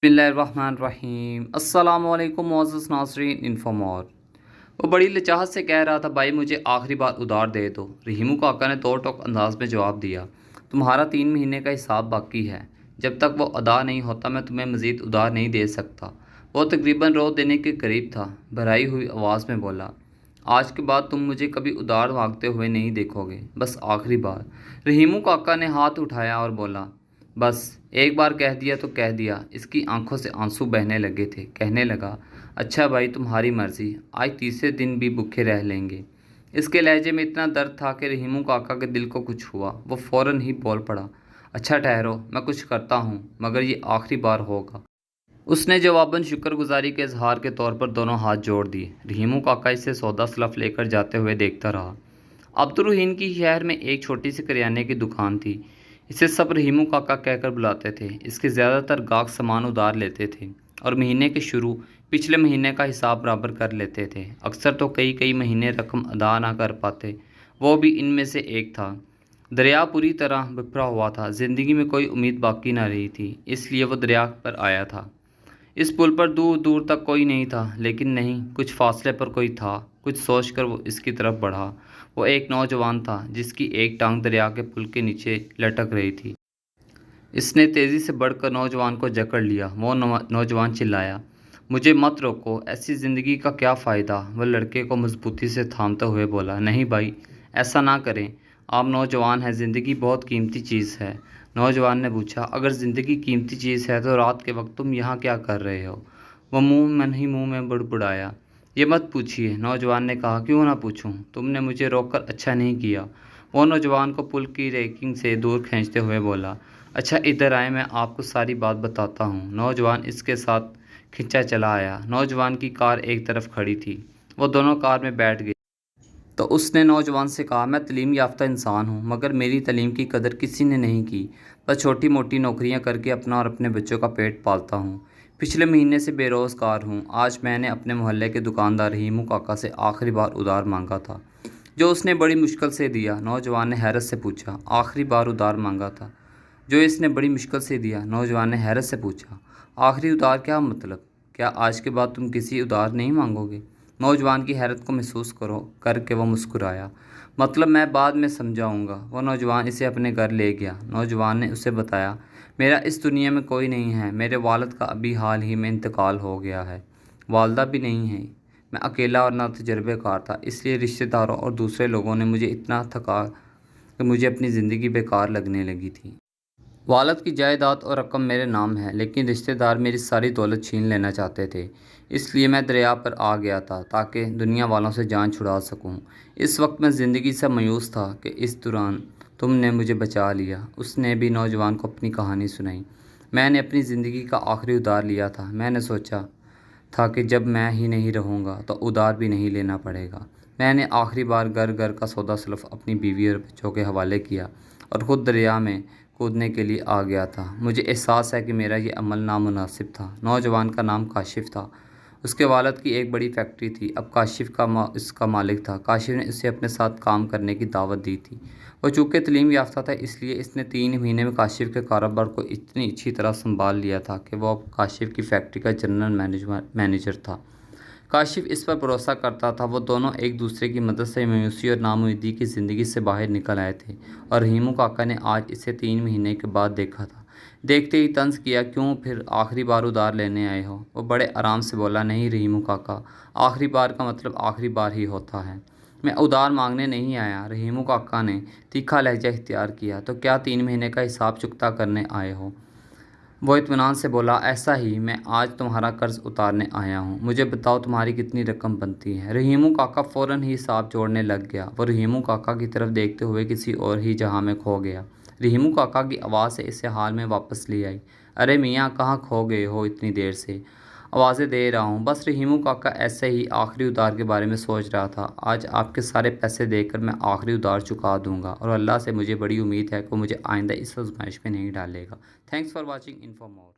बिस्मिल्लाहिर्रहमानिर्रहीम। अस्सलाम वालेकुम मुअज़्ज़ज़ नाज़रीन। इन्फॉमॉर वो बड़ी लचाहत से कह रहा था, भाई मुझे आखिरी बार उधार दे दो। रहीमू काका ने तोड़ टोक अंदाज में जवाब दिया, तुम्हारा 3 महीने का हिसाब बाकी है। जब तक वो अदा नहीं होता मैं तुम्हें मज़ीद उधार नहीं दे सकता। वो तकरीबन रो देने के करीब था। भराई हुई आवाज़ में बोला, आज के बाद तुम मुझे कभी उधार मांगते हुए नहीं देखोगे, बस आखिरी बार। रहीमू काका ने हाथ उठाया और बोला, बस एक बार कह दिया तो कह दिया। इसकी आंखों से आंसू बहने लगे थे। कहने लगा, अच्छा भाई तुम्हारी मर्ज़ी, आज तीसरे दिन भी भूखे रह लेंगे। इसके लहजे में इतना दर्द था कि रहीमू काका के दिल को कुछ हुआ। वो फ़ौरन ही बोल पड़ा, अच्छा ठहरो, मैं कुछ करता हूँ, मगर ये आखिरी बार होगा। उसने जवाबन शुक्रगुजारी के इजहार के तौर पर दोनों हाथ जोड़ दिए। रहीमू काका इसे सौदा सलफ लेकर जाते हुए देखता रहा। अब्दुर्रहीम की शहर में एक छोटी सी करियाने की दुकान थी। इसे सब रहीमू काका कहकर बुलाते थे। इसके ज़्यादातर गाहक सामान उधार लेते थे और महीने के शुरू पिछले महीने का हिसाब बराबर कर लेते थे। अक्सर तो कई कई महीने रकम अदा ना कर पाते। वो भी इनमें से एक था। दरिया पूरी तरह बिखरा हुआ था। ज़िंदगी में कोई उम्मीद बाकी ना रही थी, इसलिए वो दरिया पर आया था। इस पुल पर दूर दूर तक कोई नहीं था, लेकिन नहीं, कुछ फासले पर कोई था। कुछ सोचकर वो इसकी तरफ बढ़ा। वो एक नौजवान था जिसकी एक टांग दरिया के पुल के नीचे लटक रही थी। इसने तेज़ी से बढ़कर नौजवान को जकड़ लिया। वो नौजवान चिल्लाया, मुझे मत रोको, ऐसी ज़िंदगी का क्या फ़ायदा। वह लड़के को मजबूती से थामते हुए बोला, नहीं भाई, ऐसा ना करें, आप नौजवान हैं, ज़िंदगी बहुत कीमती चीज़ है। नौजवान ने पूछा, अगर ज़िंदगी कीमती चीज़ है तो रात के वक्त तुम यहाँ क्या कर रहे हो। वह मुंह में बुड़बुड़ाया, ये मत पूछिए। नौजवान ने कहा, क्यों ना पूछूं, तुमने मुझे रोककर अच्छा नहीं किया। वो नौजवान को पुल की रेलिंग से दूर खींचते हुए बोला, अच्छा इधर आए, मैं आपको सारी बात बताता हूँ। नौजवान इसके साथ खिंचा चला आया। नौजवान की कार एक तरफ खड़ी थी। वो दोनों कार में बैठ गए तो उसने नौजवान से कहा, मैं तलीम याफ्ता इंसान हूँ, मगर मेरी तलीम की कदर किसी ने नहीं की। बस छोटी मोटी नौकरियाँ करके अपना और अपने बच्चों का पेट पालता हूँ। पिछले महीने से बेरोज़गार हूँ। आज मैंने अपने मोहल्ले के दुकानदार रहीमू काका से आखिरी बार उधार मांगा था, जो उसने बड़ी मुश्किल से दिया। नौजवान ने हैरत से पूछा, आखिरी बार उधार मांगा था जो इसने बड़ी मुश्किल से दिया। नौजवान ने हैरत से पूछा, आखिरी उधार क्या मतलब? क्या आज के बाद तुम किसी उधार नहीं मांगोगे? नौजवान की हैरत को महसूस करो करके वो मुस्कुराया, मतलब मैं बाद में समझाऊंगा। वो नौजवान इसे अपने घर ले गया। नौजवान ने उसे बताया, मेरा इस दुनिया में कोई नहीं है। मेरे वालिद का अभी हाल ही में इंतकाल हो गया है। वालदा भी नहीं है। मैं अकेला और ना तजर्बेकार था, इसलिए रिश्तेदारों और दूसरे लोगों ने मुझे इतना थका कि मुझे अपनी ज़िंदगी बेकार लगने लगी थी। वालद की जायदाद और रकम मेरे नाम है, लेकिन रिश्तेदार मेरी सारी दौलत छीन लेना चाहते थे। इसलिए मैं दरिया पर आ गया था ताकि दुनिया वालों से जान छुड़ा सकूं। इस वक्त मैं ज़िंदगी से मायूस था कि इस दौरान तुमने मुझे बचा लिया। उसने भी नौजवान को अपनी कहानी सुनाई। मैंने अपनी ज़िंदगी का आखिरी उधार लिया था। मैंने सोचा था कि जब मैं ही नहीं रहूँगा तो उधार भी नहीं लेना पड़ेगा। मैंने आखिरी बार घर घर का सौदा सलफ अपनी बीवी और बच्चों के हवाले किया और ख़ुद दरिया में कूदने के लिए आ गया था। मुझे एहसास है कि मेरा ये अमल नामुनासिब था। नौजवान का नाम काशिफ था। उसके वालिद की एक बड़ी फैक्ट्री थी। अब काशिफ का इसका मालिक था। काशिफ ने इसे अपने साथ काम करने की दावत दी थी। वो चूँकि तलीम याफ्ता था, इसलिए इसने 3 महीने में काशिफ के कारोबार को इतनी अच्छी तरह संभाल लिया था कि वो अब काशिफ की फैक्ट्री का जनरल मैनेजर था। काशिफ इस पर भरोसा करता था। वो दोनों एक दूसरे की मदद से मायूसी और नामुमीदी की ज़िंदगी से बाहर निकल आए थे। और रहीमू काका ने आज इसे 3 महीने के बाद देखा था। देखते ही तंज किया, क्यों फिर आखिरी बार उधार लेने आए हो? वो बड़े आराम से बोला, नहीं रहीमू काका, आखिरी बार का मतलब आखिरी बार ही होता है। मैं उधार मांगने नहीं आया। रहीमू काका ने तीखा लहजा इख्तियार किया, तो क्या 3 महीने का हिसाब चुकता करने आए हो? वो इत्मीनान से बोला, ऐसा ही, मैं आज तुम्हारा कर्ज उतारने आया हूँ। मुझे बताओ तुम्हारी कितनी रकम बनती है? रहीमू काका फ़ौरन ही हिसाब जोड़ने लग गया। वो रहीमू काका की तरफ देखते हुए किसी और ही जहां में खो गया। रहीमू काका की आवाज़ से इसे हाल में वापस ले आई। अरे मियाँ, कहाँ खो गए हो इतनी देर से? आवाज़ें दे रहा हूँ। बस रहीमू काका ऐसे ही आखिरी उधार के बारे में सोच रहा था। आज आपके सारे पैसे देकर मैं आखिरी उधार चुका दूंगा और अल्लाह से मुझे बड़ी उम्मीद है कि वो मुझे आइंदा इस आज़माइश में नहीं डालेगा। Thanks for watching info more.